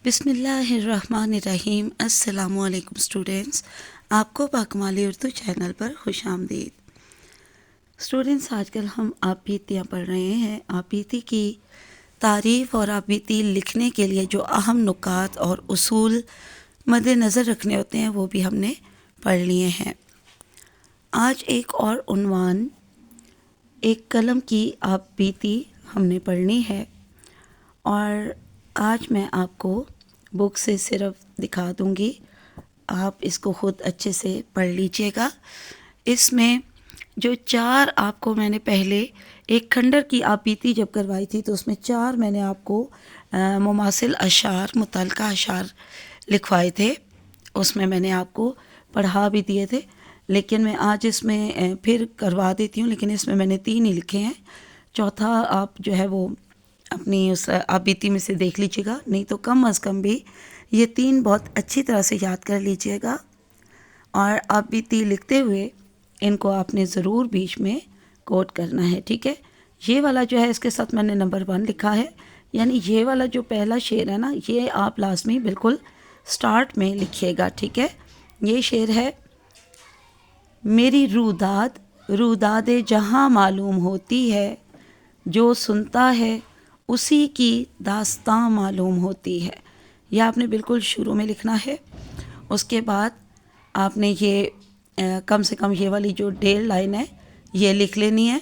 بسم اللہ الرحمن الرحیم۔ السلام علیکم اسٹوڈینٹس، آپ کو باکمالی اردو چینل پر خوش آمدید۔ اسٹوڈینٹس، آج کل ہم آپ بیتیاں پڑھ رہے ہیں۔ آپ بیتی کی تعریف اور آپ بیتی لکھنے کے لیے جو اہم نکات اور اصول مد نظر رکھنے ہوتے ہیں وہ بھی ہم نے پڑھ لیے ہیں۔ آج ایک اور عنوان، ایک قلم کی آپ بیتی ہم نے پڑھنی ہے، اور آج میں آپ کو بک سے صرف دکھا دوں گی، آپ اس کو خود اچھے سے پڑھ لیجئے گا۔ اس میں جو چار آپ کو میں نے پہلے ایک کھنڈر کی آپ بیتی جب کروائی تھی تو اس میں چار میں نے آپ کو مماثل اشعار، متعلقہ اشعار لکھوائے تھے، اس میں نے آپ کو پڑھا بھی دیے تھے، لیکن میں آج اس میں پھر کروا دیتی ہوں، لیکن اس میں نے 3 ہی لکھے ہیں۔ چوتھا آپ جو ہے وہ اپنی اس آپ بیتی میں سے دیکھ لیجیے گا، نہیں تو کم از کم بھی یہ 3 بہت اچھی طرح سے یاد کر لیجیے گا، اور آپ بیتی لکھتے ہوئے ان کو آپ نے ضرور بیچ میں کوٹ کرنا ہے، ٹھیک ہے۔ یہ والا جو ہے اس کے ساتھ میں نے نمبر 1 لکھا ہے، یعنی یہ والا جو پہلا شعر ہے نا، یہ آپ لازمی بالکل سٹارٹ میں لکھیے گا، ٹھیک ہے۔ یہ شعر ہے: میری روداد جہاں معلوم ہوتی ہے، جو سنتا ہے اسی کی داستاں معلوم ہوتی ہے۔ یہ آپ نے بالکل شروع میں لکھنا ہے۔ اس کے بعد آپ نے یہ کم سے کم یہ والی جو 1.5 لائن ہے یہ لکھ لینی ہے،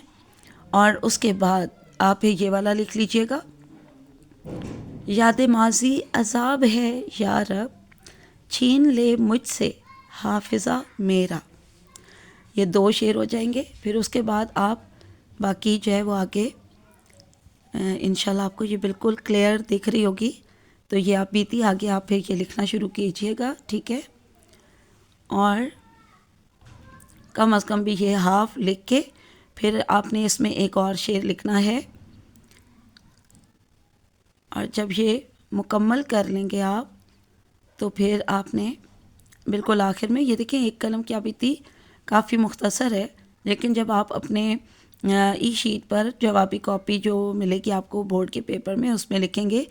اور اس کے بعد آپ یہ والا لکھ لیجئے گا: یاد ماضی عذاب ہے یا رب، چھین لے مجھ سے حافظہ میرا۔ یہ 2 شعر ہو جائیں گے۔ پھر اس کے بعد آپ باقی جو ہے وہ آگے انشاءاللہ آپ کو یہ بالکل کلیئر دکھ رہی ہوگی، تو یہ آپ بیتی آگے آپ پھر یہ لکھنا شروع کیجئے گا، ٹھیک ہے۔ اور کم از کم بھی یہ ہاف لکھ کے پھر آپ نے اس میں ایک اور شعر لکھنا ہے، اور جب یہ مکمل کر لیں گے آپ تو پھر آپ نے بالکل آخر میں یہ دیکھیں، ایک قلم کی بیتی کافی مختصر ہے، لیکن جب آپ اپنے ای شیٹ پر جوابی کاپی جو ملے گی آپ کو بورڈ کے پیپر میں، اس میں لکھیں گے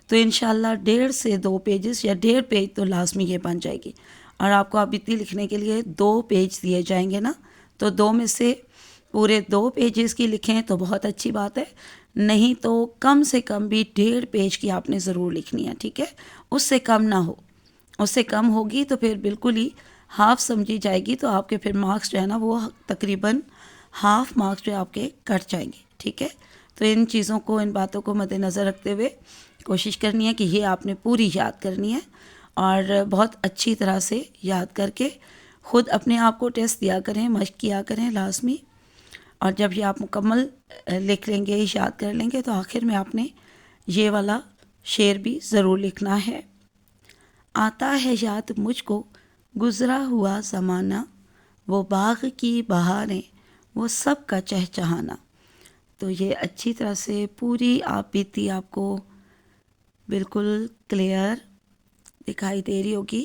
تو انشاءاللہ 1.5 سے 2 پیجز یا 1.5 پیج تو لازمی یہ بن جائے گی۔ اور آپ کو بیتی لکھنے کے لیے 2 پیج دیے جائیں گے نا، تو 2 میں سے پورے 2 پیجز کی لکھیں تو بہت اچھی بات ہے، نہیں تو کم سے کم بھی 1.5 پیج کی آپ نے ضرور لکھنی ہے، ٹھیک ہے۔ اس سے کم نہ ہو، اس سے کم ہوگی تو پھر بالکل ہی ہاف سمجھی جائے گی، تو آپ کے پھر مارکس جو ہے نا وہ تقریباً ہاف مارکس جو آپ کے کٹ جائیں گے، ٹھیک ہے۔ تو ان چیزوں کو، ان باتوں کو مد نظر رکھتے ہوئے کوشش کرنی ہے کہ یہ آپ نے پوری یاد کرنی ہے، اور بہت اچھی طرح سے یاد کر کے خود اپنے آپ کو ٹیسٹ دیا کریں، مشق کیا کریں لازمی۔ اور جب یہ آپ مکمل لکھ لیں گے، یاد کر لیں گے، تو آخر میں آپ نے یہ والا شعر بھی ضرور لکھنا ہے: آتا ہے یاد مجھ کو گزرا ہوا زمانہ، وہ باغ کی بہاریں، وہ سب کا چہچہانا۔ تو یہ اچھی طرح سے پوری آپ بیتی آپ کو بالکل کلیئر دکھائی دے رہی ہوگی۔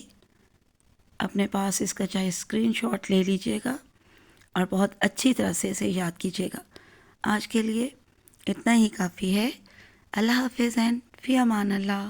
اپنے پاس اس کا چاہے اسکرین شاٹ لے لیجئے گا، اور بہت اچھی طرح سے اسے یاد کیجئے گا۔ آج کے لیے اتنا ہی کافی ہے۔ اللہ حافظ، فی امان اللہ۔